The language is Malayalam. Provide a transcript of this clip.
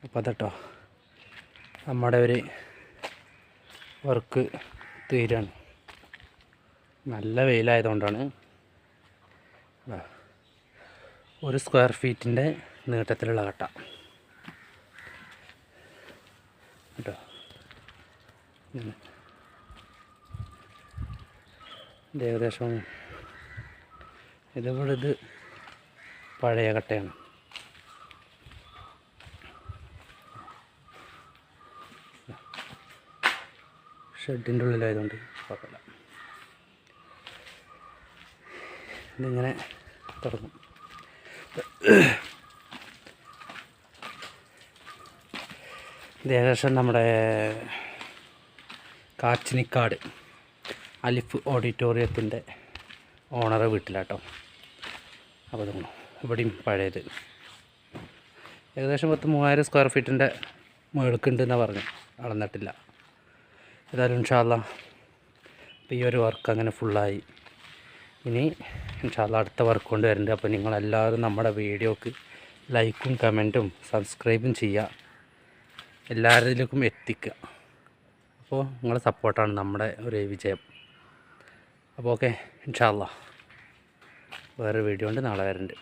അപ്പോൾ അതട്ടോ നമ്മുടെ ഒരു വർക്ക് തീരാണ്. നല്ല വെയിലായതുകൊണ്ടാണ്. 1 സ്ക്വയർ ഫീറ്റിൻ്റെ നീട്ടത്തിലുള്ള കട്ട കേട്ടോ. ഇത് ഏകദേശം ഇത് പഴയ കട്ടയാണ്. ഷെഡിൻ്റെ ഉള്ളിലായതുകൊണ്ട് കുഴപ്പമില്ല. ഇതിങ്ങനെ തുടങ്ങും. ഇത് ഏകദേശം നമ്മുടെ കാച്ചിനിക്കാട് അലിഫ് ഓഡിറ്റോറിയത്തിൻ്റെ ഓണറെ വീട്ടിലാട്ടോ. അപ്പോൾ തോന്നുന്നു ഇവിടെയും പഴയത് ഏകദേശം 3000 സ്ക്വയർ ഫീറ്റിൻ്റെ മുകൾക്കുണ്ടെന്നാണ് പറഞ്ഞു. അളന്നിട്ടില്ല. ഏതായാലും ഇൻഷാ അല്ലാഹ് ഈ ഒരു വർക്ക് അങ്ങനെ ഫുള്ളായി. ഇനി ഇൻഷാ അല്ലാഹ് അടുത്ത വർക്ക് കൊണ്ട് വരുന്നുണ്ട്. അപ്പോൾ നിങ്ങളെല്ലാവരും നമ്മുടെ വീഡിയോക്ക് ലൈക്കും കമൻറ്റും സബ്സ്ക്രൈബും ചെയ്യുക, എല്ലാവരിലേക്കും എത്തിക്കുക. അപ്പോൾ നിങ്ങളുടെ സപ്പോർട്ടാണ് നമ്മുടെ ഒരു വിജയം. അപ്പോൾ ഓക്കെ, ഇൻഷാ അല്ലാഹ് വേറെ വീഡിയോ കൊണ്ട് നാളെ വരുന്നുണ്ട്.